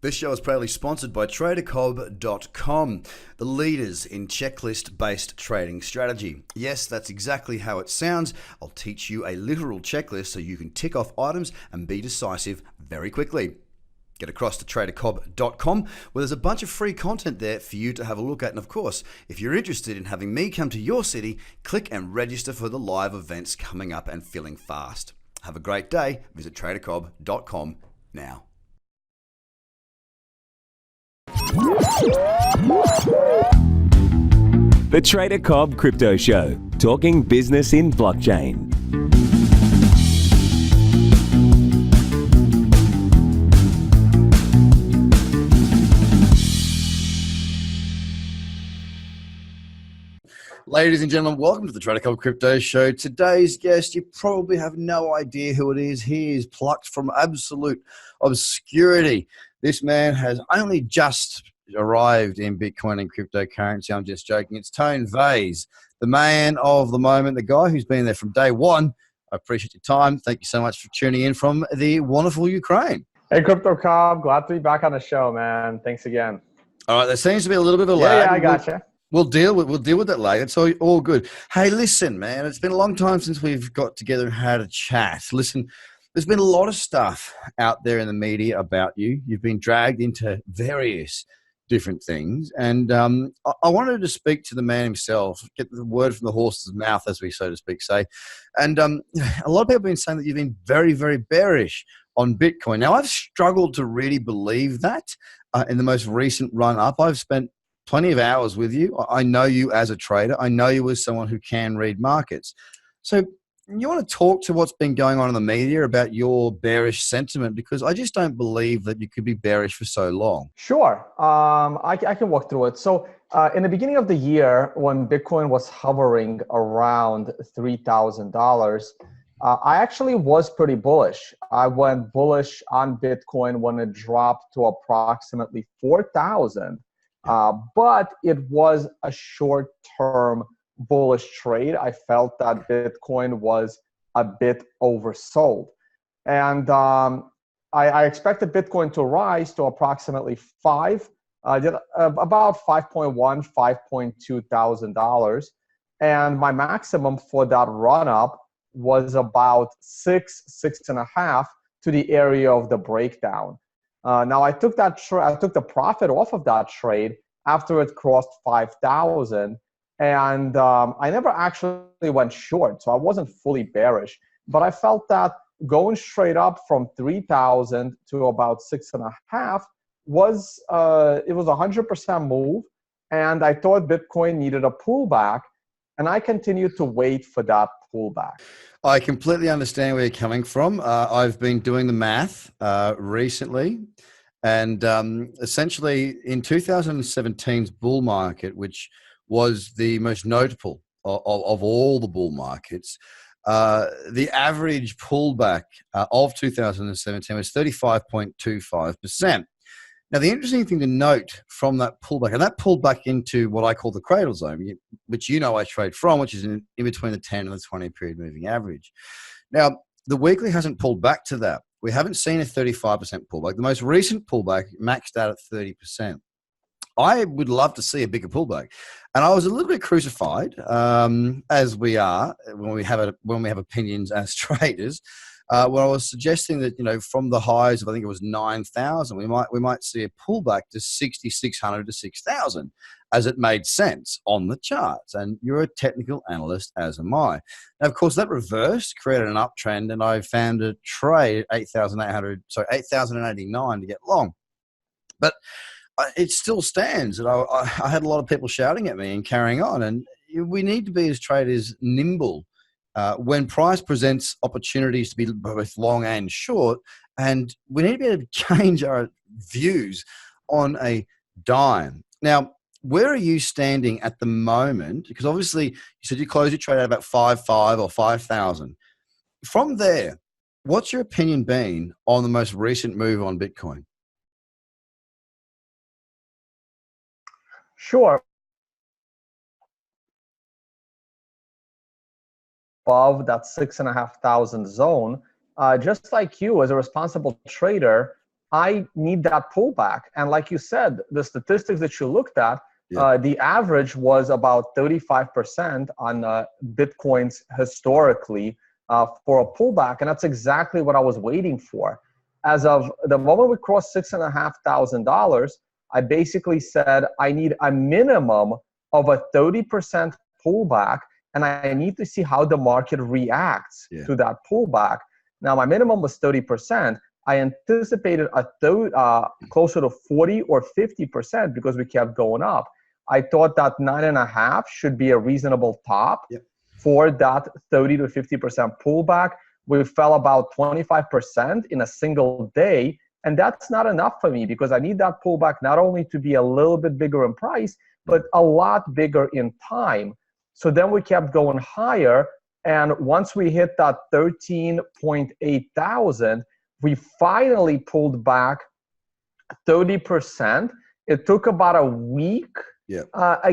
This show is proudly sponsored by TraderCobb.com, the leaders in checklist-based trading strategy. Yes, that's exactly how it sounds. I'll teach you a literal checklist so you can tick off items and be decisive very quickly. Get across to TraderCobb.com where there's a bunch of free content there for you to have a look at. And of course, if you're interested in having me come to your city, click and register for the live events coming up and filling fast. Have a great day. Visit TraderCobb.com now. The Trader Cobb Crypto Show, talking business in blockchain. Ladies and gentlemen, welcome to the Trader Cobb Crypto Show. Today's guest, you probably have no idea who it is. He is plucked from absolute obscurity. This man has only just arrived in Bitcoin and cryptocurrency. I'm just joking. It's Tone Vays, the man of the moment, the guy who's been there from day one. I appreciate your time. Thank you so much for tuning in from the wonderful Ukraine. Hey, Crypto Cobb. Glad to be back on the show, man. Thanks again. All right, there seems to be a little bit of a lag. Yeah, I gotcha. We'll deal with that lag. It's all good. Hey, listen, man. It's been a long time since we've got together and had a chat. Listen, there's been a lot of stuff out there in the media about you. You've been dragged into various different things. And I wanted to speak to the man himself, get the word from the horse's mouth, as we so to speak say. And a lot of people have been saying that you've been very, very bearish on Bitcoin. Now, I've struggled to really believe that in the most recent run-up. I've spent plenty of hours with you. I know you as a trader. I know you as someone who can read markets. So you want to talk to what's been going on in the media about your bearish sentiment? Because I just don't believe that you could be bearish for so long. Sure. I can walk through it. So in the beginning of the year, when Bitcoin was hovering around $3,000, I actually was pretty bullish. I went bullish on Bitcoin when it dropped to approximately 4,000. But it was a short-term bullish trade. I felt that Bitcoin was a bit oversold. And I expected Bitcoin to rise to approximately about 5.1, $5.2 thousand. And my maximum for that run-up was about 6.5 to the area of the breakdown. Now I took the profit off of that trade after it crossed 5,000, and I never actually went short, so I wasn't fully bearish. But I felt that going straight up from 3,000 to about 6.5 was it was a 100% move, and I thought Bitcoin needed a pullback, and I continued to wait for that pullback. I completely understand where you're coming from. I've been doing the math recently, and essentially in 2017's bull market, which was the most notable of all the bull markets, the average pullback of 2017 was 35.25%. Now, the interesting thing to note from that pullback, and that pulled back into what I call the cradle zone, which you know I trade from, which is in between the 10 and the 20 period moving average. Now, the weekly hasn't pulled back to that. We haven't seen a 35% pullback. The most recent pullback maxed out at 30%. I would love to see a bigger pullback. And I was a little bit crucified, as we are when we have opinions as traders. When I was suggesting that, from the highs of, I think it was 9,000, we might see a pullback to 6,600 to 6,000, as it made sense on the charts. And you're a technical analyst, as am I. Now, of course, that reversed, created an uptrend, and I found a trade at 8,089 to get long. But it still stands, and I had a lot of people shouting at me and carrying on. And we need to be, as traders, nimble. When price presents opportunities to be both long and short, and we need to be able to change our views on a dime. Now, where are you standing at the moment? Because obviously you said you closed your trade at about 5.5 or 5,000. From there, what's your opinion been on the most recent move on Bitcoin? Sure. Above that 6,500 zone, just like you as a responsible trader, I need that pullback. And like you said, the statistics that you looked at, Yeah. the average was about 35% on Bitcoins historically for a pullback. And that's exactly what I was waiting for. As of the moment we crossed $6,500, I basically said I need a minimum of a 30% pullback, and I need to see how the market reacts to that pullback. Now, my minimum was 30%. I anticipated closer to 40 or 50% because we kept going up. I thought that 9.5 should be a reasonable top for that 30 to 50% pullback. We fell about 25% in a single day. And that's not enough for me because I need that pullback not only to be a little bit bigger in price, but a lot bigger in time. So then we kept going higher. And once we hit that 13.8 thousand, we finally pulled back 30%. It took about a week.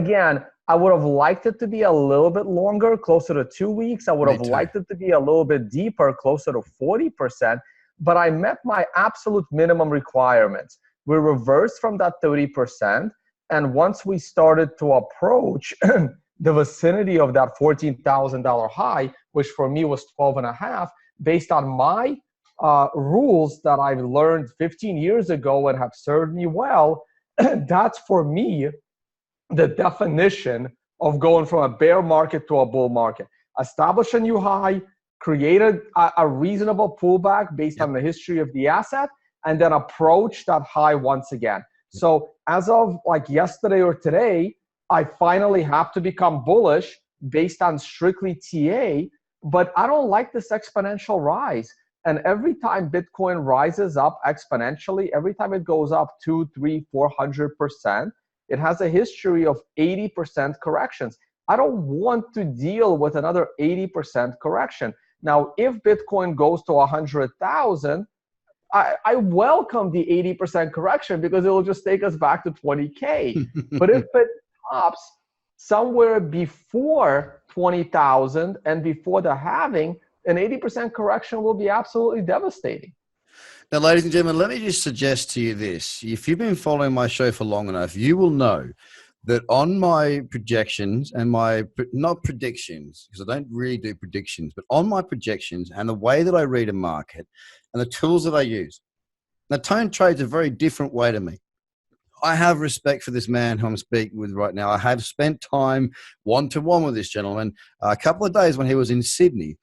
Again, I would have liked it to be a little bit longer, closer to 2 weeks. I would have liked it to be a little bit deeper, closer to 40%. But I met my absolute minimum requirements. We reversed from that 30%. And once we started to approach the vicinity of that $14,000 high, which for me was 12.5, based on my rules that I've learned 15 years ago and have served me well, that's for me the definition of going from a bear market to a bull market. Establish a new high, create a reasonable pullback based on the history of the asset, and then approach that high once again. So as of like yesterday or today, I finally have to become bullish based on strictly TA, but I don't like this exponential rise. And every time Bitcoin rises up exponentially, every time it goes up 200, 300, 400%, it has a history of 80% corrections. I don't want to deal with another 80% correction. Now, if Bitcoin goes to 100,000, I welcome the 80% correction because it will just take us back to 20K. But if it tops somewhere before 20,000 and before the halving, an 80% correction will be absolutely devastating. Now, ladies and gentlemen, let me just suggest to you this. If you've been following my show for long enough, you will know that on my projections and my, not predictions, because I don't really do predictions, but on my projections and the way that I read a market and the tools that I use. Now, Tone trades a very different way to me. I have respect for this man who I'm speaking with right now. I have spent time one-to-one with this gentleman a couple of days when he was in Sydney.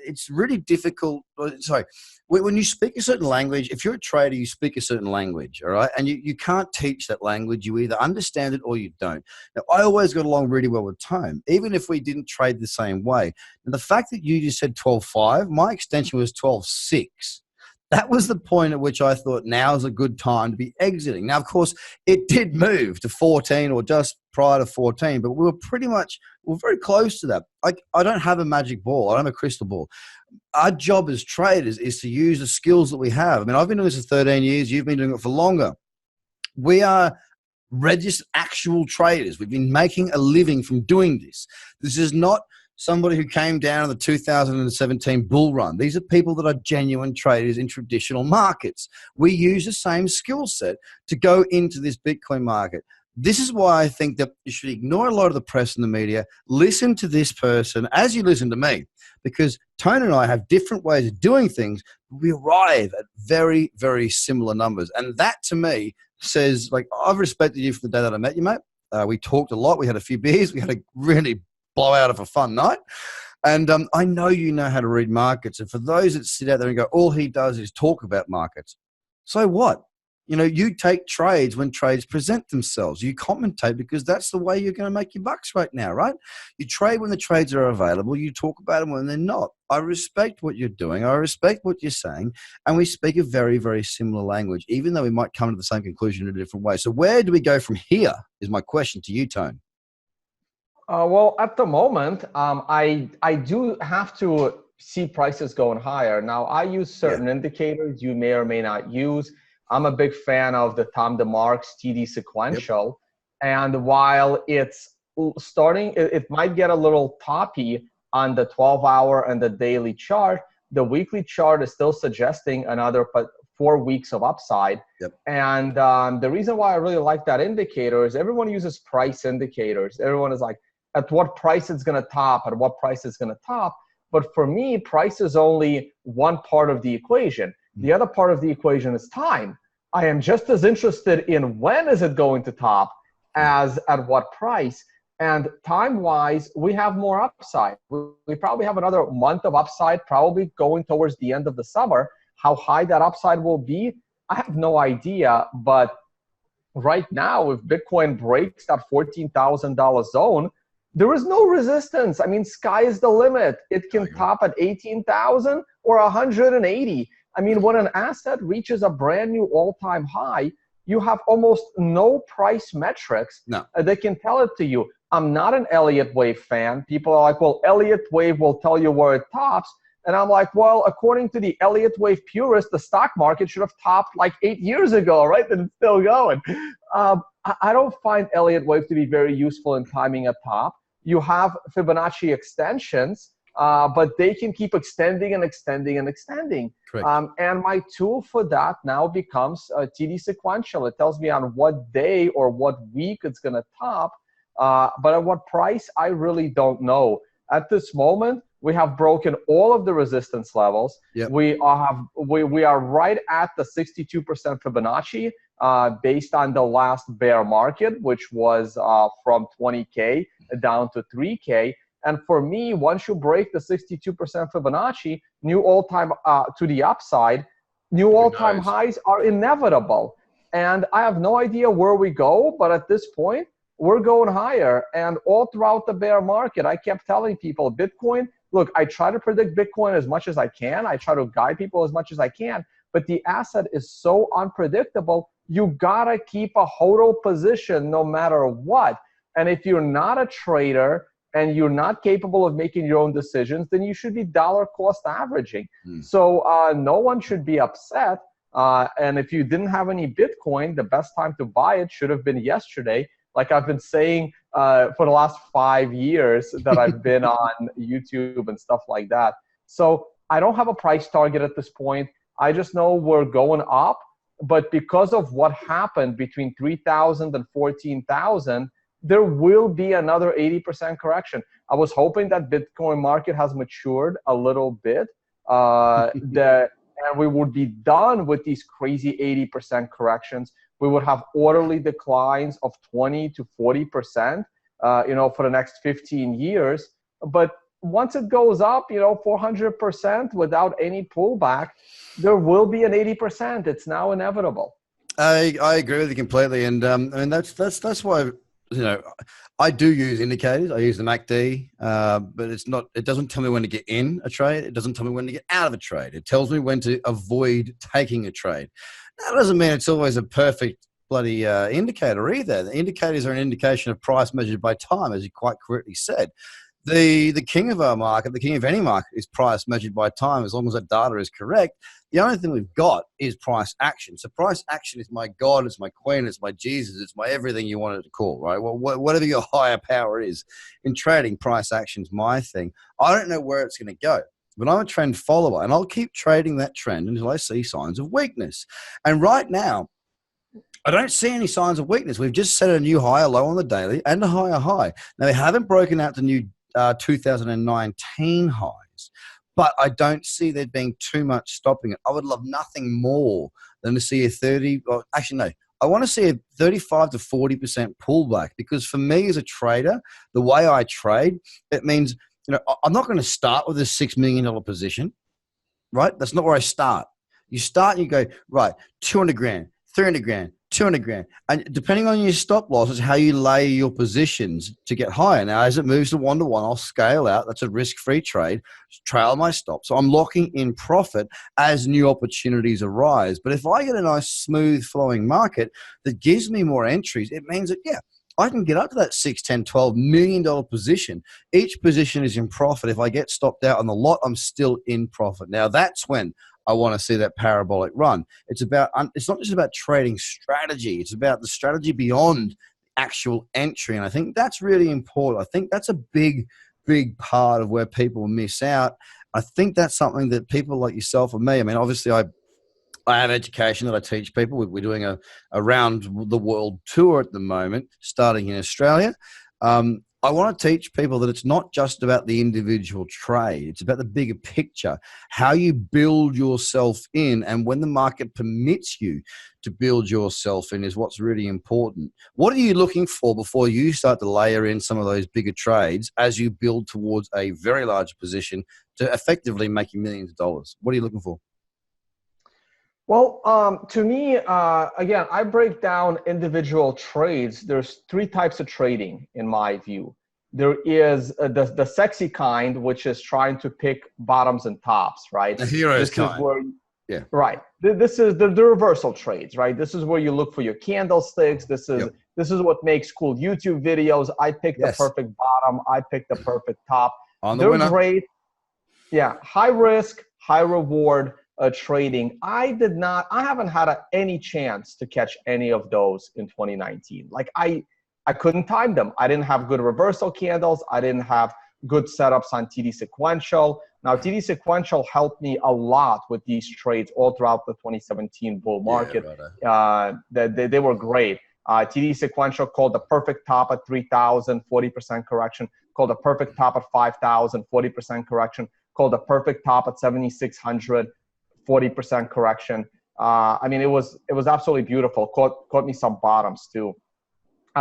It's really difficult. Sorry, when you speak a certain language, if you're a trader, you speak a certain language, all right? And you can't teach that language. You either understand it or you don't. Now, I always got along really well with Tone, even if we didn't trade the same way. And the fact that you just said 12.5, my extension was 12.6. That was the point at which I thought now is a good time to be exiting. Now, of course, it did move to 14 or just prior to 14, but we were very close to that. I don't have a magic ball. I don't have a crystal ball. Our job as traders is to use the skills that we have. I mean, I've been doing this for 13 years. You've been doing it for longer. We are registered actual traders. We've been making a living from doing this. This is not somebody who came down in the 2017 bull run. These are people that are genuine traders in traditional markets. We use the same skill set to go into this Bitcoin market. This is why I think that you should ignore a lot of the press and the media. Listen to this person as you listen to me, because Tone and I have different ways of doing things. But we arrive at very, very similar numbers. And that to me says, like, I've respected you from the day that I met you, mate. We talked a lot. We had a few beers. We had a really blowout of a fun night. And I know you know how to read markets. And for those that sit out there and go, all he does is talk about markets. So what? You know, you take trades when trades present themselves. You commentate because that's the way you're going to make your bucks right now, right? You trade when the trades are available. You talk about them when they're not. I respect what you're doing. I respect what you're saying. And we speak a very, very similar language, even though we might come to the same conclusion in a different way. So where do we go from here is my question to you, Tone. Well, at the moment, I do have to see prices going higher. Now, I use certain indicators you may or may not use. I'm a big fan of the Tom DeMarc's TD sequential. And while it's starting, it might get a little toppy on the 12-hour and the daily chart. The weekly chart is still suggesting another 4 weeks of upside. Yep. And the reason why I really like that indicator is everyone uses price indicators. Everyone is like, at what price it's going to top, at what price it's going to top. But for me, price is only one part of the equation. The other part of the equation is time. I am just as interested in when is it going to top as at what price. And time-wise, we have more upside. We probably have another month of upside, probably going towards the end of the summer. How high that upside will be, I have no idea. But right now, if Bitcoin breaks that $14,000 zone, there is no resistance. I mean, sky is the limit. It can top at 18,000 or 180. I mean, when an asset reaches a brand new all-time high, you have almost no price metrics that can tell it to you. I'm not an Elliott Wave fan. People are like, well, Elliott Wave will tell you where it tops. And I'm like, well, according to the Elliott Wave purist, the stock market should have topped like 8 years ago, right? And it's still going. I don't find Elliott Wave to be very useful in timing a top. You have Fibonacci extensions, but they can keep extending and extending and extending. And my tool for that now becomes TD sequential. It tells me on what day or what week it's going to top. But at what price, I really don't know. At this moment, we have broken all of the resistance levels. We are right at the 62% Fibonacci based on the last bear market, which was from 20K down to 3K. And for me, once you break the 62% Fibonacci, new all-time to the upside, new all-time highs are inevitable. And I have no idea where we go, but at this point, we're going higher. And all throughout the bear market, I kept telling people, Bitcoin, look, I try to predict Bitcoin as much as I can. I try to guide people as much as I can. But the asset is so unpredictable, you gotta keep a HODL position no matter what. And if you're not a trader and you're not capable of making your own decisions, then you should be dollar cost averaging. So no one should be upset. And if you didn't have any Bitcoin, the best time to buy it should have been yesterday. Like I've been saying for the last 5 years that I've been on YouTube and stuff like that. So I don't have a price target at this point. I just know we're going up. But because of what happened between 3,000 and 14,000, there will be another 80% correction. I was hoping that Bitcoin market has matured a little bit, and we would be done with these crazy 80% corrections. We would have orderly declines of 20 to 40%, for the next 15 years. But once it goes up, 400% without any pullback, there will be an 80%. It's now inevitable. I agree with you completely, and I mean that's why I do use indicators. I use the MACD, but it doesn't tell me when to get in a trade. It doesn't tell me when to get out of a trade. It tells me when to avoid taking a trade. That doesn't mean it's always a perfect bloody indicator either. The indicators are an indication of price measured by time, as you quite correctly said. The king of our market, the king of any market, is price measured by time, as long as that data is correct. The only thing we've got is price action. So price action is my God, it's my queen, it's my Jesus, it's my everything you wanted to call, right? Well, whatever your higher power is. In trading, price action is my thing. I don't know where it's going to go, but I'm a trend follower, and I'll keep trading that trend until I see signs of weakness. And right now, I don't see any signs of weakness. We've just set a new higher low on the daily and a higher high. Now, they haven't broken out the new 2019 highs, but I don't see there being too much stopping it. I would love nothing more than to see a 30, well, actually, no, I want to see a 35 to 40% pullback, because for me as a trader, the way I trade, it means, I'm not going to start with a $6 million position, right? That's not where I start. You start and you go, right, 200 grand, 300 grand, 200 grand. And depending on your stop loss is how you lay your positions to get higher. Now, as it moves to 1-to-1, I'll scale out. That's a risk-free trade. Trail my stop. So I'm locking in profit as new opportunities arise. But if I get a nice, smooth flowing market that gives me more entries, it means that, I can get up to that $6, $10, $12 million position. Each position is in profit. If I get stopped out on the lot, I'm still in profit. Now, that's when I want to see that parabolic run. It's not just about trading strategy. It's about the strategy beyond actual entry. And I think that's really important. I think that's a big, big part of where people miss out. I think that's something that people like yourself and me, I mean, obviously I I have education that I teach people. We're doing a around the world tour at the moment, starting in Australia. I want to teach people that it's not just about the individual trade. It's about the bigger picture, how you build yourself in. And when the market permits you to build yourself in is what's really important. What are you looking for before you start to layer in some of those bigger trades as you build towards a very large position to effectively making millions of dollars? What are you looking for? Well, to me, again, I break down individual trades. There's three types of trading in my view. There is the sexy kind, which is trying to pick bottoms and tops, right? The hero's This is kind. where, Yeah. right. This is the reversal trades, right? This is where you look for your candlesticks. Yep. This is what makes cool YouTube videos. I pick the Yes. perfect bottom. I pick the perfect top. On the They're winner. great. Yeah, high risk, high reward trading. I haven't had any chance to catch any of those in 2019. Like I couldn't time them. I didn't have good reversal candles. I didn't have good setups on TD Sequential. Now, TD Sequential helped me a lot with these trades all throughout the 2017 bull market. Yeah, right. They were great. TD Sequential called the perfect top at 3,000, 40% correction. Called the perfect top at 5,000, 40% correction. Called the perfect top at 7,600, 40% correction. I mean, it was absolutely beautiful. Caught me some bottoms too.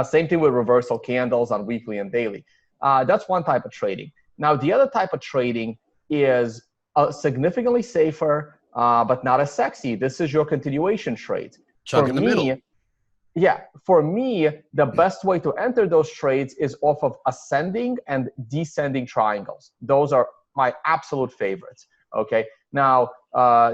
Same thing with reversal candles on weekly and daily. That's one type of trading. Now, the other type of trading is significantly safer, but not as sexy. This is your continuation trades. Chunk in the middle. Yeah, for me, the best way to enter those trades is off of ascending and descending triangles. Those are my absolute favorites. Okay. Now,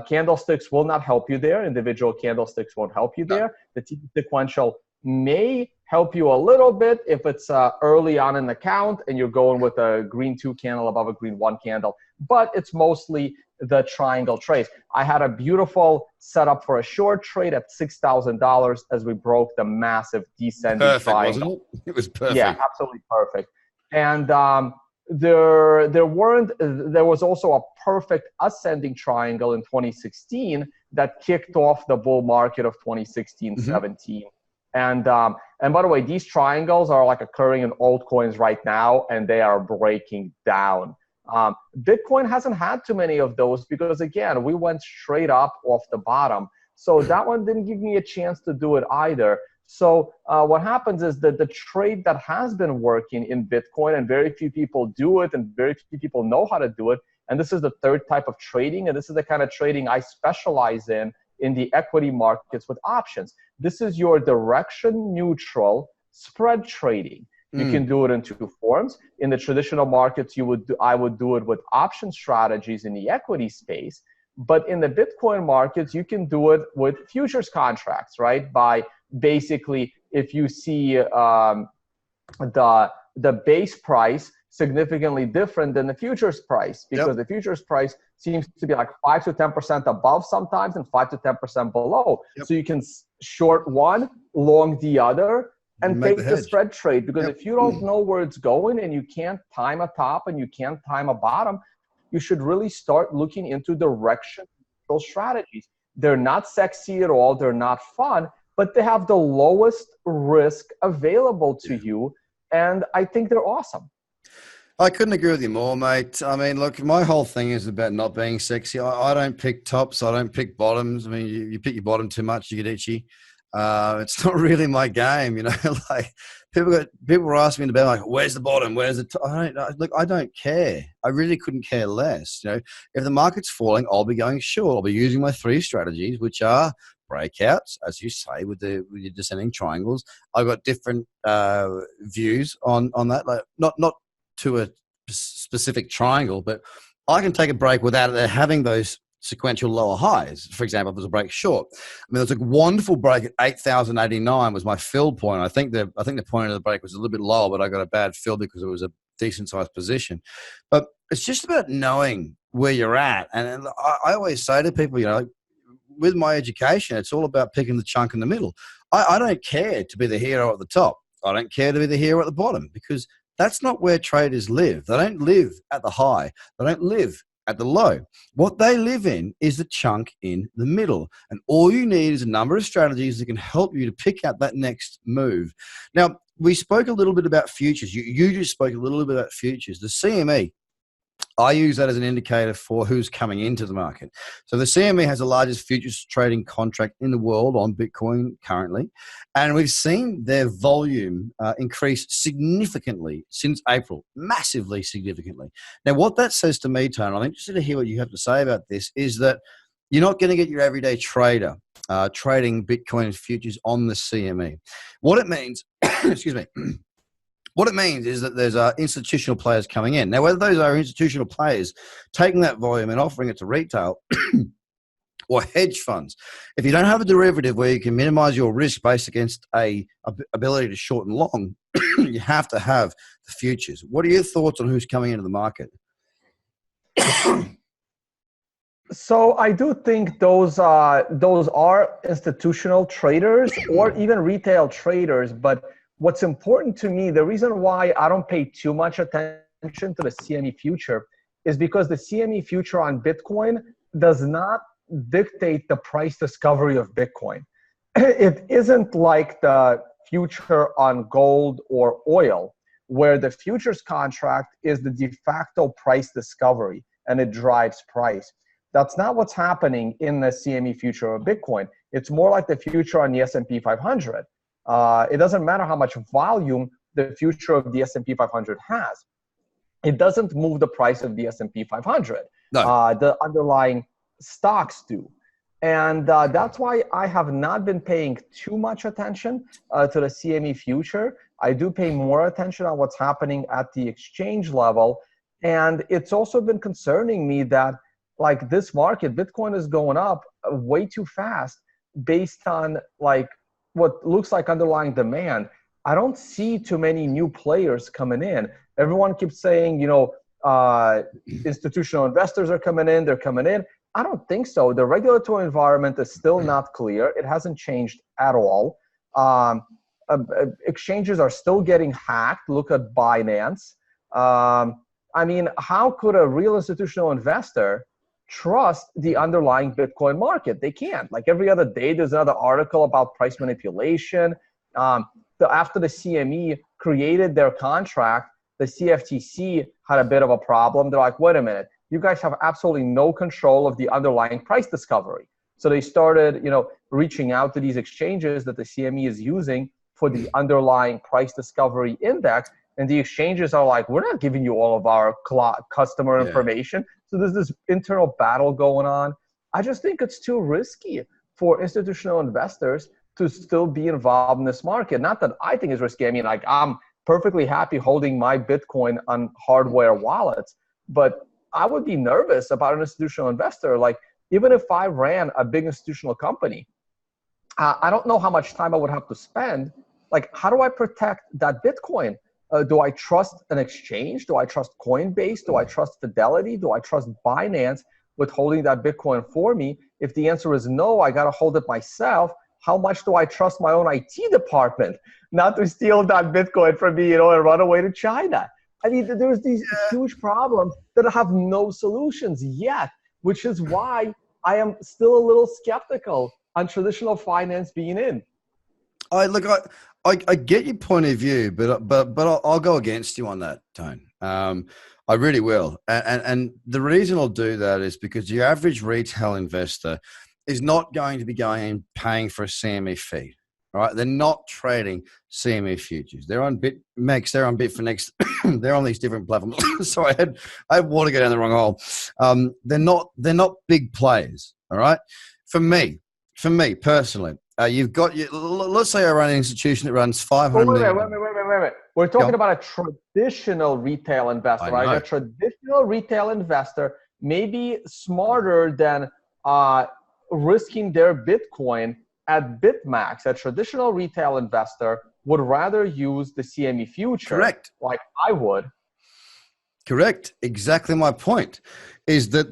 candlesticks will not help you there. Individual candlesticks won't help you there. The sequential may help you a little bit if it's early on in the count and you're going with a green 2 candle above a green 1 candle, but it's mostly the triangle trades. I had a beautiful setup for a short trade at $6,000 as we broke the massive descending triangle. Wasn't it? It was perfect. Yeah, absolutely perfect. And there was also a perfect ascending triangle in 2016 that kicked off the bull market of 2016-17. And by the way, these triangles are like occurring in altcoins right now, and they are breaking down. Bitcoin hasn't had too many of those because, again, we went straight up off the bottom. So that one didn't give me a chance to do it either. So what happens is that the trade that has been working in Bitcoin, and very few people do it, and very few people know how to do it, and this is the third type of trading, and this is the kind of trading I specialize in the equity markets with options. This is your direction neutral spread trading. You can do it in two forms. In the traditional markets, I would do it with option strategies in the equity space. But in the Bitcoin markets, you can do it with futures contracts, right? By basically, if you see the base price significantly different than the futures price, because the futures price seems to be like 5 to 10% above sometimes and 5 to 10% below. So you can short one, long the other, and take the spread trade. Because if you don't know where it's going and you can't time a top and you can't time a bottom, you should really start looking into directional strategies. They're not sexy at all. They're not fun, but they have the lowest risk available to you. And I think they're awesome. I couldn't agree with you more, mate. I mean, look, my whole thing is about not being sexy. I don't pick tops. I don't pick bottoms. I mean, you pick your bottom too much, you get itchy. It's not really my game, you know. Like people were asking me about, like, where's the bottom? Where's the top? I don't care. I really couldn't care less. You know, if the market's falling, I'll be going short. I'll be using my three strategies, which are breakouts, as you say, with your descending triangles. I've got different views on that. Like not to a specific triangle, but I can take a break without it having those sequential lower highs. For example, if there's a break short. I mean, there's a wonderful break at 8,089 was my fill point. I think the point of the break was a little bit lower, but I got a bad fill because it was a decent sized position. But it's just about knowing where you're at. And I always say to people, you know, with my education, it's all about picking the chunk in the middle. I don't care to be the hero at the top. I don't care to be the hero at the bottom, because that's not where traders live. They don't live at the high. They don't live at the low. What they live in is the chunk in the middle. And all you need is a number of strategies that can help you to pick out that next move. Now, we spoke a little bit about futures. You just spoke a little bit about futures. The CME, I use that as an indicator for who's coming into the market. So the CME has the largest futures trading contract in the world on Bitcoin currently. And we've seen their volume increase significantly since April, massively significantly. Now, what that says to me, Tone, I'm interested to hear what you have to say about this, is that you're not going to get your everyday trader trading Bitcoin futures on the CME. What it means, excuse me, what it means is that there's institutional players coming in. Now, whether those are institutional players taking that volume and offering it to retail or hedge funds, if you don't have a derivative where you can minimize your risk based against a ability to short and long, you have to have the futures. What are your thoughts on who's coming into the market? So I do think those are institutional traders or even retail traders. But what's important to me, the reason why I don't pay too much attention to the CME future is because the CME future on Bitcoin does not dictate the price discovery of Bitcoin. It isn't like the future on gold or oil, where the futures contract is the de facto price discovery and it drives price. That's not what's happening in the CME future of Bitcoin. It's more like the future on the S&P 500. It doesn't matter how much volume the future of the S&P 500 has. It doesn't move the price of the S&P 500. No. The underlying stocks do. And that's why I have not been paying too much attention to the CME future. I do pay more attention on what's happening at the exchange level. And it's also been concerning me that like this market, Bitcoin is going up way too fast based on like what looks like underlying demand. I don't see too many new players coming in. Everyone keeps saying, institutional investors are coming in, they're coming in. I don't think so. The regulatory environment is still not clear. It hasn't changed at all. Exchanges are still getting hacked. Look at Binance. I mean, how could a real institutional investor trust the underlying Bitcoin market? They can't. Like every other day, there's another article about price manipulation. After the CME created their contract, the CFTC had a bit of a problem. They're like, wait a minute, you guys have absolutely no control of the underlying price discovery. So they started, reaching out to these exchanges that the CME is using for the underlying price discovery index. And the exchanges are like, we're not giving you all of our customer information. So there's this internal battle going on. I just think it's too risky for institutional investors to still be involved in this market. Not that I think it's risky. I mean, like I'm perfectly happy holding my Bitcoin on hardware wallets, but I would be nervous about an institutional investor. Like even if I ran a big institutional company, I don't know how much time I would have to spend. Like, how do I protect that Bitcoin? Do I trust an exchange? Do I trust Coinbase? Do I trust Fidelity? Do I trust Binance with holding that Bitcoin for me? If the answer is no, I got to hold it myself. How much do I trust my own IT department not to steal that Bitcoin from me, and run away to China? I mean, there's these huge problems that have no solutions yet, which is why I am still a little skeptical on traditional finance being in. I get your point of view, but I'll go against you on that, Tone. I really will. And the reason I'll do that is because your average retail investor is not going to be going and paying for a CME feed. Right? They're not trading CME futures. They're on BitMEX. They're on Bitfinex. They're on these different platforms. Sorry, I had water go down the wrong hole. They're not big players. All right. For me personally, you've got let's say I run an institution that runs 500 million. Wait. We're talking about a traditional retail investor, right? A traditional retail investor may be smarter than risking their Bitcoin at BitMEX. A traditional retail investor would rather use the CME future. Correct. Like I would. Correct. Exactly my point is that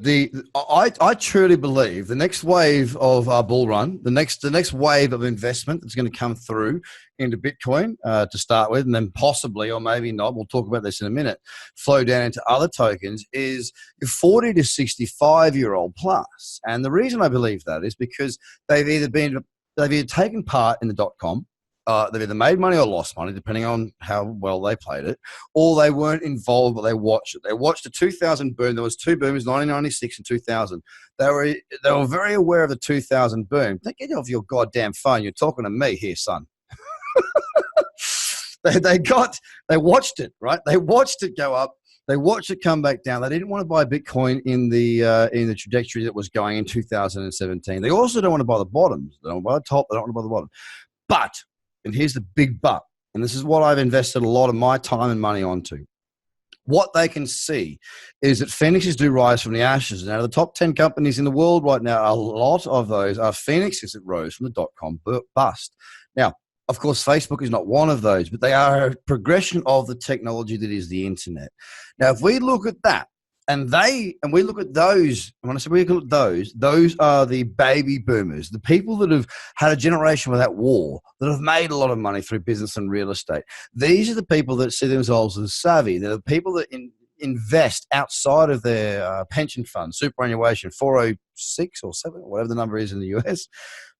I truly believe the next wave of our bull run, the next wave of investment that's going to come through into Bitcoin to start with, and then possibly, or maybe not, we'll talk about this in a minute, flow down into other tokens is 40 to 65-year-old plus. And the reason I believe that is because they've either taken part in the .com, they've either made money or lost money, depending on how well they played it, or they weren't involved, but they watched it. They watched the 2000 boom. There was two booms, 1996 and 2000. They were very aware of the 2000 boom. Get off your goddamn phone. You're talking to me here, son. They watched it, right? They watched it go up. They watched it come back down. They didn't want to buy Bitcoin in the trajectory that was going in 2017. They also don't want to buy the bottoms. They don't want to buy the top. They don't want to buy the bottom. But, and here's the big but, and this is what I've invested a lot of my time and money onto. What they can see is that phoenixes do rise from the ashes. Now, the top 10 companies in the world right now, a lot of those are phoenixes that rose from the .com bust. Now, of course, Facebook is not one of those, but they are a progression of the technology that is the internet. Now, if we look at that, and we look at those, and when I say we look at those are the baby boomers, the people that have had a generation without war, that have made a lot of money through business and real estate. These are the people that see themselves as savvy. They're the people that invest outside of their pension fund, superannuation, 406 or 7, whatever the number is in the US.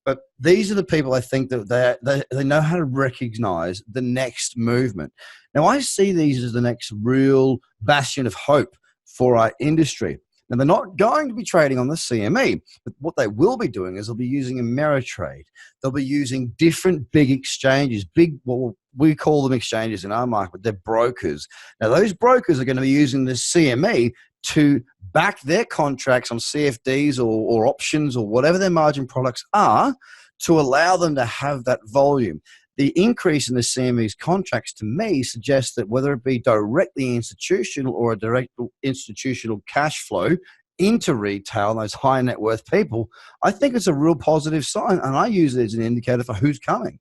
But these are the people I think that they know how to recognize the next movement. Now, I see these as the next real bastion of hope for our industry. Now, they're not going to be trading on the CME, but what they will be doing is they'll be using Ameritrade. They'll be using different big exchanges, well, we call them exchanges in our market, but they're brokers. Now, those brokers are going to be using the CME to back their contracts on CFDs or options or whatever their margin products are to allow them to have that volume. The increase in the CME's contracts to me suggests that whether it be directly institutional or a direct institutional cash flow into retail and those high net worth people, I think it's a real positive sign, and I use it as an indicator for who's coming.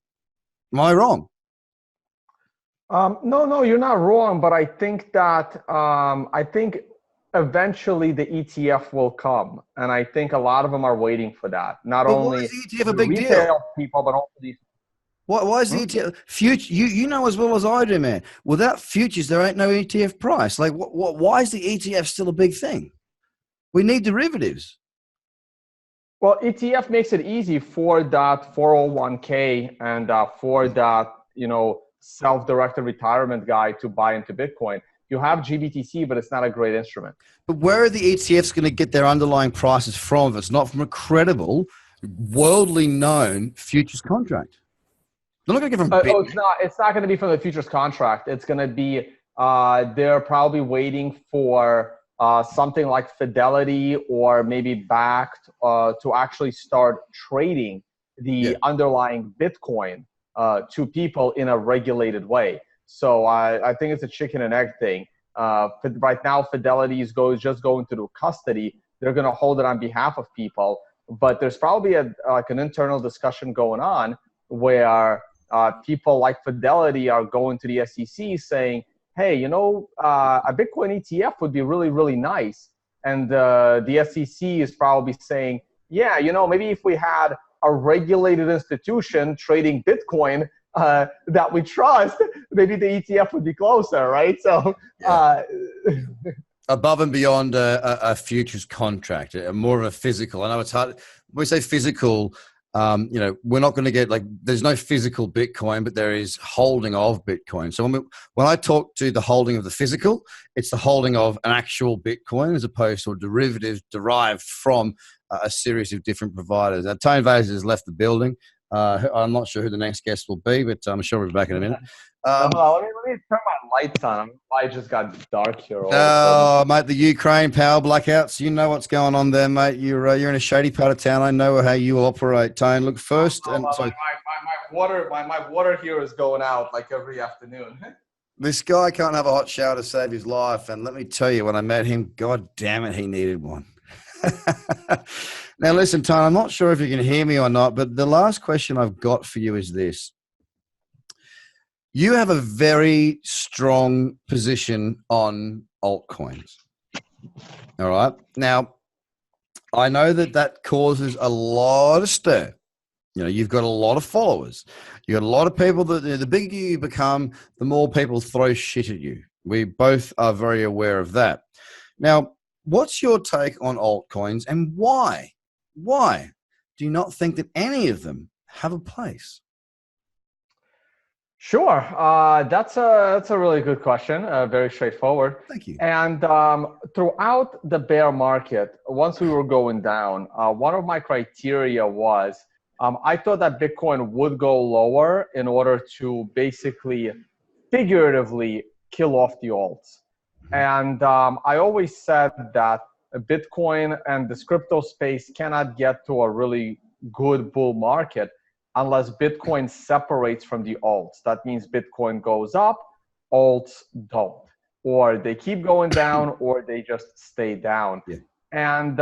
Am I wrong? No, you're not wrong, but I think that eventually the ETF will come, and I think a lot of them are waiting for that. Not only the ETF a big retail deal? people, but also these. Why is the ETF future? You know as well as I do, man. Without futures, there ain't no ETF price. Like, why is the ETF still a big thing? We need derivatives. Well, ETF makes it easy for that 401k and for that self-directed retirement guy to buy into Bitcoin. You have GBTC, but it's not a great instrument. But where are the ETFs going to get their underlying prices from if it's not from a credible, worldly known futures contract? They're not going to get from Bitcoin. It's not going to be from the futures contract. It's going to be they're probably waiting for something like Fidelity or maybe Backed to actually start trading the underlying Bitcoin to people in a regulated way. So I think it's a chicken and egg thing. Right now, Fidelity is just going to do custody. They're going to hold it on behalf of people. But there's probably an internal discussion going on where people like Fidelity are going to the SEC saying, hey, a Bitcoin ETF would be really, really nice. And the SEC is probably saying, yeah, maybe if we had a regulated institution trading Bitcoin that we trust, maybe the ETF would be closer, right? So above and beyond a futures contract, more of a physical. I know it's hard. When we say physical, we're not going to get there's no physical Bitcoin, but there is holding of Bitcoin. So when I talk to the holding of the physical, it's the holding of an actual Bitcoin as opposed to a derivative derived from a series of different providers. Now, Tone Vays has left the building. I'm not sure who the next guest will be, but I'm sure we'll be back in a minute. Let me turn my lights on. I just got dark here. Mate, the Ukraine power blackouts. You know what's going on there, mate. You're in a shady part of town. I know how you operate, Tone. Look first. My water here is going out like every afternoon. This guy can't have a hot shower to save his life. And let me tell you, when I met him, God damn it, he needed one. Now, listen, Tone, I'm not sure if you can hear me or not, but the last question I've got for you is this. You have a very strong position on altcoins. All right. Now, I know that causes a lot of stir. You know, you've got a lot of followers. You got a lot of people that the bigger you become, the more people throw shit at you. We both are very aware of that. Now, what's your take on altcoins and why? Why do you not think that any of them have a place? Sure, that's a really good question. Very straightforward. Thank you. And throughout the bear market, once we were going down, one of my criteria was I thought that Bitcoin would go lower in order to basically, figuratively, kill off the alts. And I always said that Bitcoin and this crypto space cannot get to a really good bull market unless Bitcoin separates from the alts. That means Bitcoin goes up, alts don't. Or they keep going down, or they just stay down. Yeah. And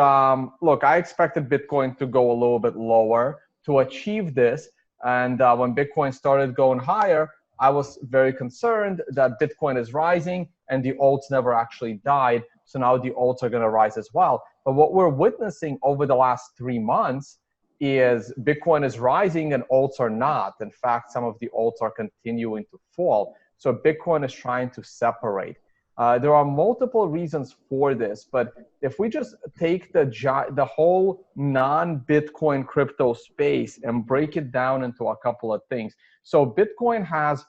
look, I expected Bitcoin to go a little bit lower to achieve this. And when Bitcoin started going higher, I was very concerned that Bitcoin is rising and the alts never actually died. So now the alts are going to rise as well. But what we're witnessing over the last 3 months is Bitcoin is rising and alts are not. In fact, some of the alts are continuing to fall. So Bitcoin is trying to separate. There are multiple reasons for this, but if we just take the whole non-Bitcoin crypto space and break it down into a couple of things. So Bitcoin has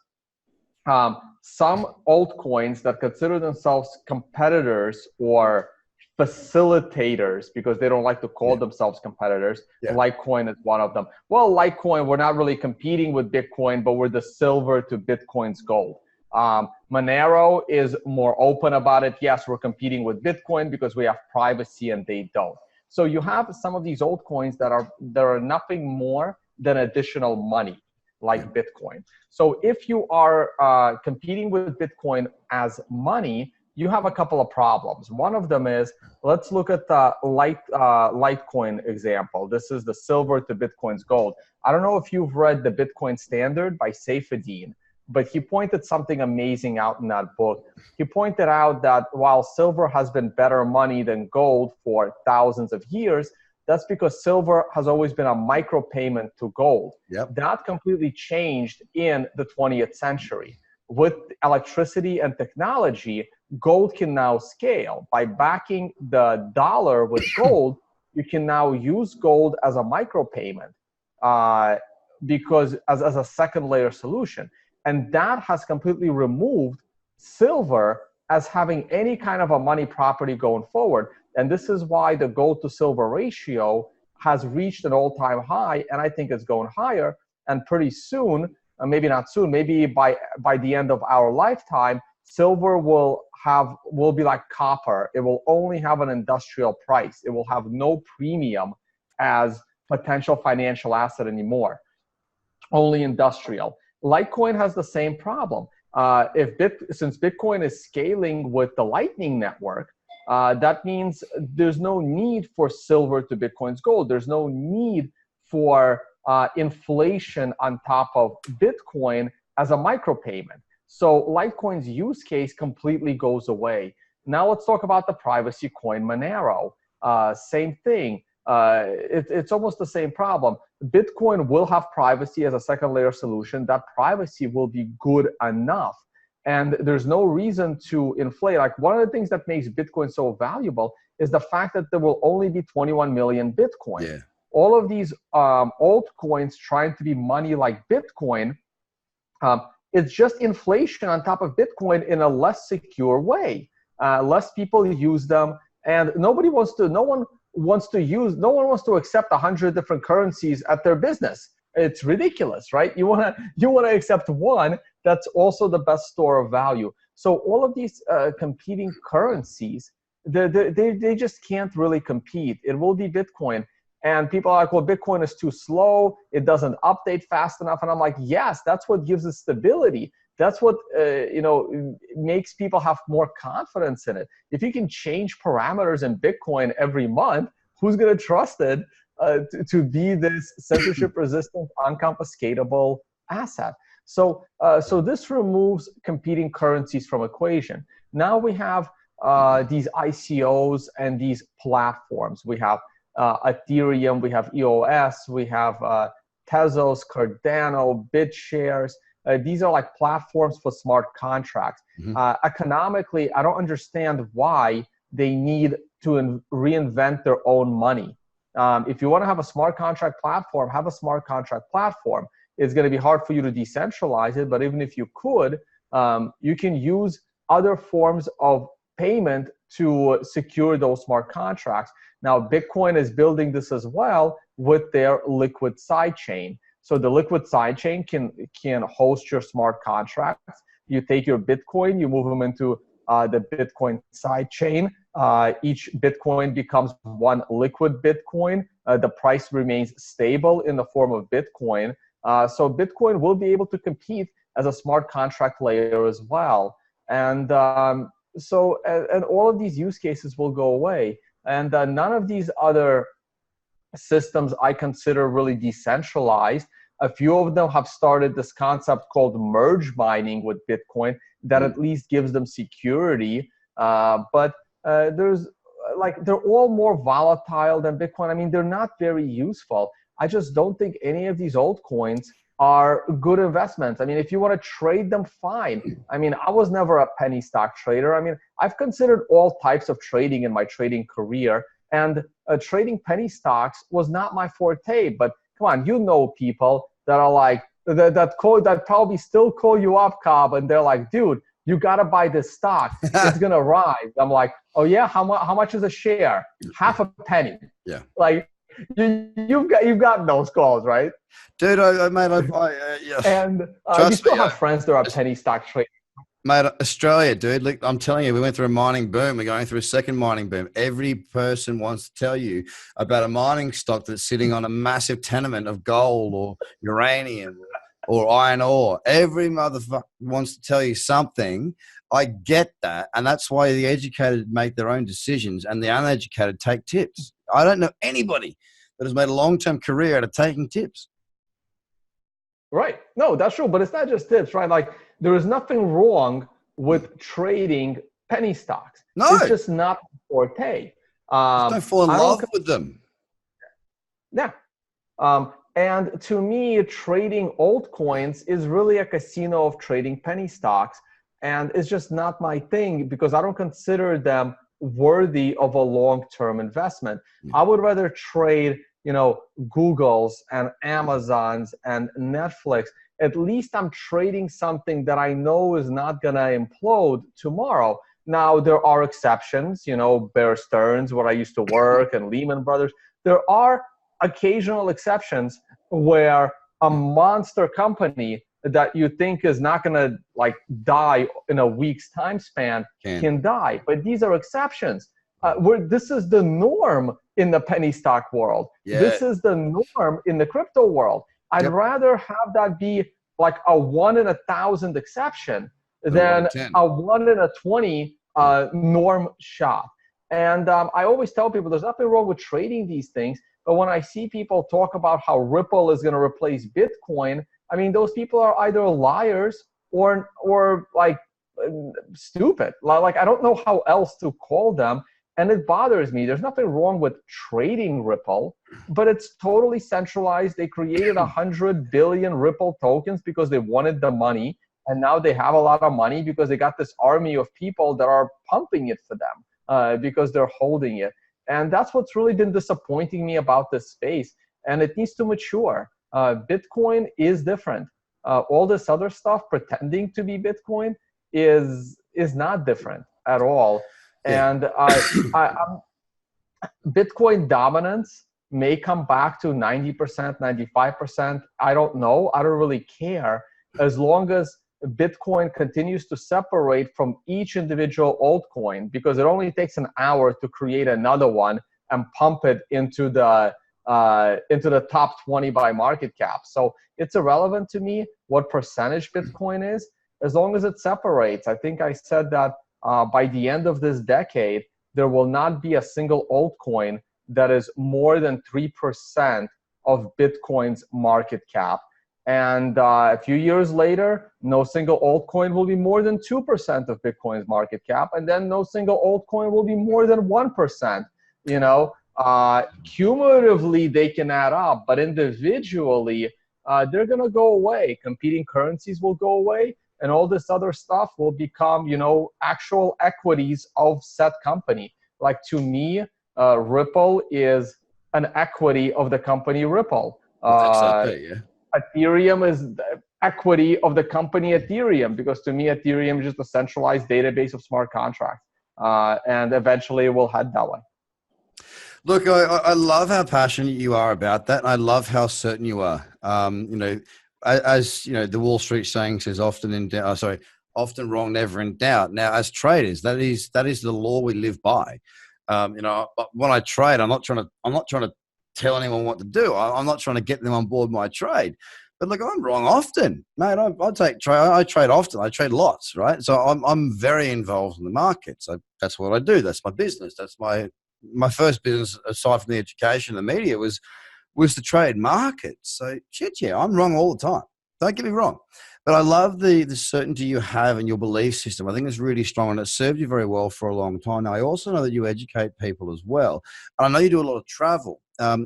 some altcoins that consider themselves competitors or facilitators because they don't like to call themselves competitors. Litecoin is one of them. Well, Litecoin, we're not really competing with Bitcoin, but we're the silver to Bitcoin's gold. Monero is more open about it. Yes, we're competing with Bitcoin because we have privacy and they don't. So you have some of these altcoins that are nothing more than additional money, like Bitcoin. So if you are competing with Bitcoin as money, you have a couple of problems. One of them is, let's look at the Litecoin example. This is the silver to Bitcoin's gold. I don't know if you've read The Bitcoin Standard by Saifedean, but he pointed something amazing out in that book. He pointed out that while silver has been better money than gold for thousands of years, that's because silver has always been a micropayment to gold. That completely changed in the 20th century. With electricity and technology, gold can now scale. By backing the dollar with gold, you can now use gold as a micropayment because as a second layer solution. And that has completely removed silver as having any kind of a money property going forward. And this is why the gold to silver ratio has reached an all-time high, and I think it's going higher. And pretty soon, maybe not soon, maybe by the end of our lifetime, silver will be like copper. It will only have an industrial price. It will have no premium as potential financial asset anymore, only industrial. Litecoin has the same problem. Since Bitcoin is scaling with the Lightning Network, that means there's no need for silver to Bitcoin's gold. There's no need for inflation on top of Bitcoin as a micropayment. So Litecoin's use case completely goes away. Now let's talk about the privacy coin Monero. Same thing. It's almost the same problem. Bitcoin will have privacy as a second layer solution. That privacy will be good enough. And there's no reason to inflate. Like, one of the things that makes Bitcoin so valuable is the fact that there will only be 21 million Bitcoin. All of these altcoins trying to be money like Bitcoin, it's just inflation on top of Bitcoin in a less secure way. Less people use them, and no one wants to accept 100 different currencies at their business. It's ridiculous, right? You want to accept one that's also the best store of value. So all of these competing currencies, they just can't really compete. It will be Bitcoin. And people are like, well, Bitcoin is too slow. It doesn't update fast enough. And I'm like, yes, that's what gives it stability. That's what makes people have more confidence in it. If you can change parameters in Bitcoin every month, who's going to trust it to be this censorship-resistant, unconfiscatable asset. So this removes competing currencies from equation. Now we have these ICOs and these platforms. We have Ethereum, we have EOS, we have Tezos, Cardano, BitShares. These are like platforms for smart contracts. Economically, I don't understand why they need to reinvent their own money. If you want to have a smart contract platform, have a smart contract platform. It's going to be hard for you to decentralize it, but even if you could, you can use other forms of payment to secure those smart contracts. Now, Bitcoin is building this as well with their liquid sidechain. So the liquid sidechain can host your smart contracts. You take your Bitcoin, you move them into the Bitcoin sidechain. Each Bitcoin becomes one liquid Bitcoin. The price remains stable in the form of Bitcoin. So Bitcoin will be able to compete as a smart contract layer as well. And so all of these use cases will go away. And none of these other systems I consider really decentralized. A few of them have started this concept called merge mining with Bitcoin that at least gives them security. But there's they're all more volatile than Bitcoin. I mean, they're not very useful. I just don't think any of these altcoins are good investments. I mean, if you want to trade them, fine. I mean, I was never a penny stock trader. I mean, I've considered all types of trading in my trading career, and trading penny stocks was not my forte. But come on, you know people that are like, that probably still call you up, Cobb, and they're like, dude, you got to buy this stock. It's going to rise. I'm like, oh yeah, how much is a share? Half a penny. Yeah. Like, you've got those calls, right? Dude, yeah. And you still have friends that are penny stock traders. Mate, Australia, dude, look, I'm telling you, we went through a mining boom. We're going through a second mining boom. Every person wants to tell you about a mining stock that's sitting on a massive tenement of gold or uranium or iron ore. Every motherfucker wants to tell you something. I get that. And that's why the educated make their own decisions and the uneducated take tips. I don't know anybody that has made a long-term career out of taking tips. Right. No, that's true. But it's not just tips, right? Like, there is nothing wrong with trading penny stocks. No. It's just not forte. Just don't fall in love with them. Yeah. And to me, trading altcoins is really a casino of trading penny stocks. And it's just not my thing because I don't consider them worthy of a long-term investment. I would rather trade, Google's and Amazon's and Netflix. At least I'm trading something that I know is not going to implode tomorrow. Now, there are exceptions, Bear Stearns, where I used to work, and Lehman Brothers. There are occasional exceptions where a monster company that you think is not going to die in a week's time span can die. But these are exceptions. This is the norm in the penny stock world. Yeah. This is the norm in the crypto world. I'd rather have that be like a 1 in 1,000 exception than a 1 in 20 norm shot. And I always tell people there's nothing wrong with trading these things. But when I see people talk about how Ripple is going to replace Bitcoin, I mean, those people are either liars or stupid. Like, I don't know how else to call them. And it bothers me. There's nothing wrong with trading Ripple, but it's totally centralized. They created 100 billion Ripple tokens because they wanted the money. And now they have a lot of money because they got this army of people that are pumping it for them because they're holding it. And that's what's really been disappointing me about this space. And it needs to mature. Bitcoin is different. All this other stuff pretending to be Bitcoin is not different at all. Yeah. And Bitcoin dominance may come back to 90%, 95%. I don't know. I don't really care. As long as Bitcoin continues to separate from each individual altcoin, because it only takes an hour to create another one and pump it into the top 20 by market cap. So it's irrelevant to me what percentage Bitcoin is, as long as it separates. I think I said that by the end of this decade, there will not be a single altcoin that is more than 3% of Bitcoin's market cap. And a few years later, no single altcoin will be more than 2% of Bitcoin's market cap. And then no single altcoin will be more than 1%. You know, cumulatively, they can add up, but individually, they're going to go away. Competing currencies will go away, and all this other stuff will become, you know, actual equities of said company. Like, to me, Ripple is an equity of the company Ripple. With XRP, yeah. Ethereum is the equity of the company Ethereum, because to me, Ethereum is just a centralized database of smart contracts. And eventually it will head that way. Look, I love how passionate you are about that. I love how certain you are. You know, as you know, the Wall Street saying says, often wrong, never in doubt. Now, as traders, that is the law we live by. You know, when I trade, I'm not trying to tell anyone what to do. I'm not trying to get them on board my trade. But look, I'm wrong often, mate. I trade often. I trade lots, right? So I'm very involved in the market. So that's what I do. That's my business. That's my first business, aside from the education and the media, was the trade market. So shit, yeah, I'm wrong all the time. Don't get me wrong. But I love the certainty you have in your belief system. I think it's really strong, and it served you very well for a long time. Now, I also know that you educate people as well. And I know you do a lot of travel.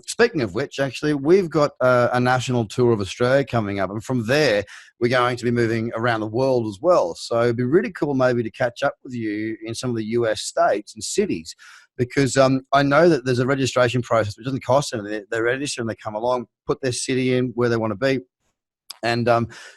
Speaking of which, actually, we've got a national tour of Australia coming up. And from there, we're going to be moving around the world as well. So it'd be really cool maybe to catch up with you in some of the US states and cities, because I know that there's a registration process which doesn't cost anything. They register and they come along, put their city in where they want to be. And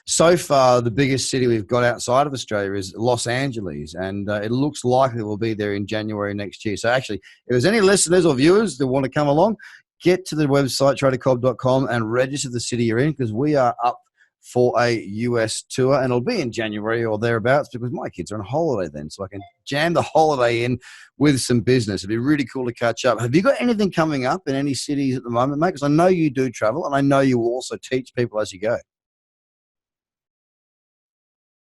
so far, the biggest city we've got outside of Australia is Los Angeles, and it looks likely we'll be there in January next year. So actually, if there's any listeners or viewers that want to come along, get to the website, tradercobb.com, and register the city you're in, because we are up for a US tour, and it'll be in January or thereabouts, because my kids are on holiday then, so I can jam the holiday in with some business. It'd be really cool to catch up. Have you got anything coming up in any cities at the moment, mate? Because I know you do travel, and I know you also teach people as you go.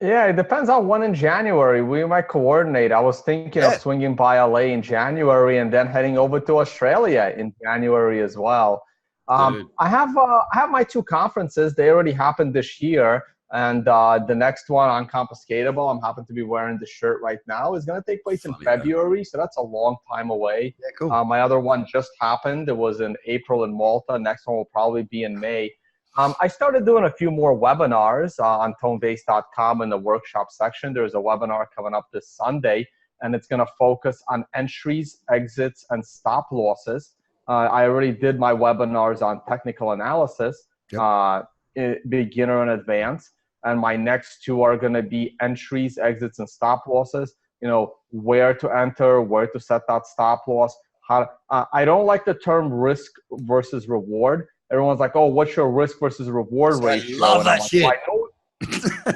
Yeah, it depends on when in January. We might coordinate. I was thinking of swinging by LA in January and then heading over to Australia in January as well. I have my two conferences. They already happened this year. And the next one, Unconfiscatable, I'm happen to be wearing the shirt right now, is going to take place in February. So that's a long time away. Yeah, cool. My other one just happened. It was in April in Malta. Next one will probably be in May. I started doing a few more webinars on tonevays.com in the workshop section. There's a webinar coming up this Sunday, and it's going to focus on entries, exits, and stop losses. I already did my webinars on technical analysis, beginner and advanced. And my next two are going to be entries, exits, and stop losses. You know, where to enter, where to set that stop loss. I don't like the term risk versus reward. Everyone's like, oh, what's your risk versus reward ratio? I love that shit.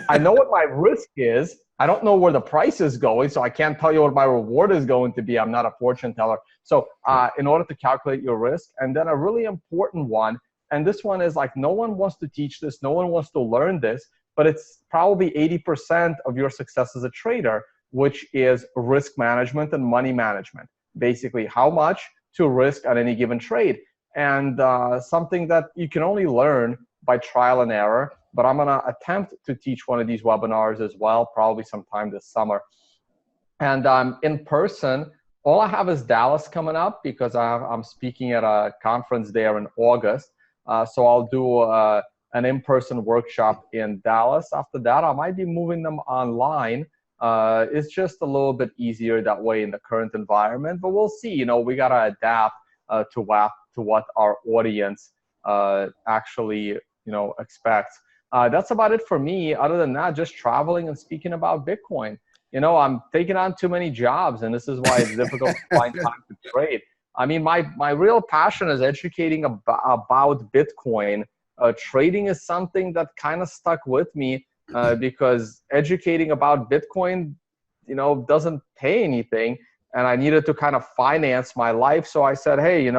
I know what my risk is. I don't know where the price is going, so I can't tell you what my reward is going to be. I'm not a fortune teller. So in order to calculate your risk, and then a really important one, and this one is like, no one wants to teach this, no one wants to learn this, but it's probably 80% of your success as a trader, which is risk management and money management. Basically, how much to risk on any given trade. And something that you can only learn by trial and error, but I'm going to attempt to teach one of these webinars as well, probably sometime this summer. And in person, all I have is Dallas coming up, because I'm speaking at a conference there in August. So I'll do an in-person workshop in Dallas. After that, I might be moving them online. It's just a little bit easier that way in the current environment, but we'll see. You know, we got to adapt to what our audience actually, expects. That's about it for me. Other than that, just traveling and speaking about Bitcoin. You know, I'm taking on too many jobs, and this is why it's difficult to find time to trade. I mean, my real passion is educating about Bitcoin. Trading is something that kind of stuck with me because educating about Bitcoin, doesn't pay anything. And I needed to kind of finance my life. So I said, hey,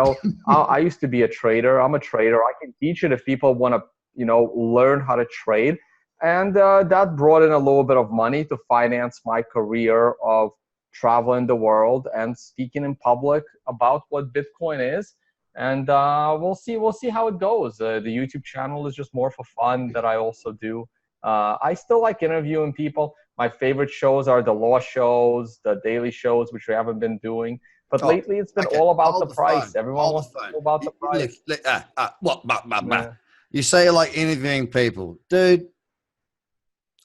I used to be a trader. I'm a trader. I can teach it if people want to, learn how to trade. And that brought in a little bit of money to finance my career of traveling the world and speaking in public about what Bitcoin is. and we'll see how it goes. The YouTube channel is just more for fun that I also do. I still like interviewing people. My favorite shows are the law shows, the daily shows, which we haven't been doing. But lately, it's been all about the price. Everyone wants to know about the price. What? You say you like interviewing people. Dude,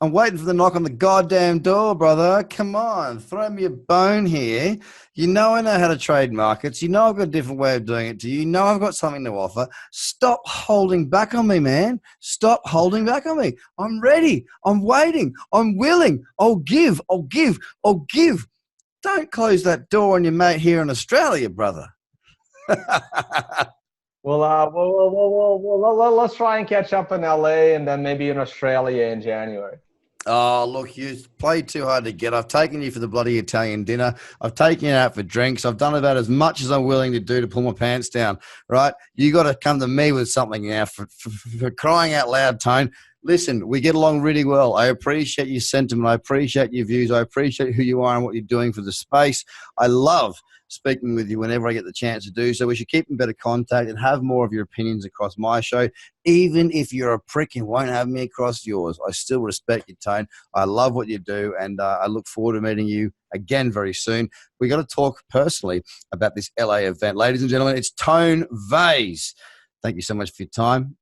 I'm waiting for the knock on the goddamn door, brother. Come on, throw me a bone here. You know I know how to trade markets. You know I've got a different way of doing it to you. You know I've got something to offer. Stop holding back on me, man. Stop holding back on me. I'm ready. I'm waiting. I'm willing. I'll give. Don't close that door on your mate here in Australia, brother. Well, let's try and catch up in LA and then maybe in Australia in January. Oh, look, you played too hard to get. I've taken you for the bloody Italian dinner. I've taken you out for drinks. I've done about as much as I'm willing to do to pull my pants down, right? You got to come to me with something now for crying out loud, Tone. Listen, we get along really well. I appreciate your sentiment. I appreciate your views. I appreciate who you are and what you're doing for the space. I love speaking with you whenever I get the chance to do so. We should keep in better contact and have more of your opinions across my show. Even if you're a prick and won't have me across yours, I still respect your Tone. I love what you do, and I look forward to meeting you again very soon. We got to talk personally about this LA event. Ladies and gentlemen, it's Tone Vays. Thank you so much for your time.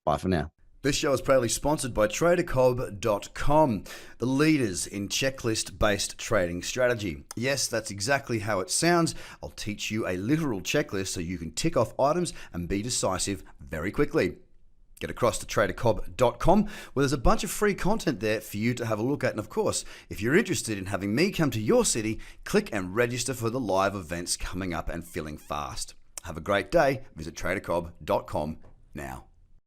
Bye for now. This show is proudly sponsored by categorization.com, the leaders in checklist-based trading strategy. Yes, that's exactly how it sounds. I'll teach you a literal checklist so you can tick off items and be decisive very quickly. Get across to tradercobb.com where there's a bunch of free content there for you to have a look at. And of course, if you're interested in having me come to your city, click and register for the live events coming up and filling fast. Have a great day. Visit tradercobb.com now.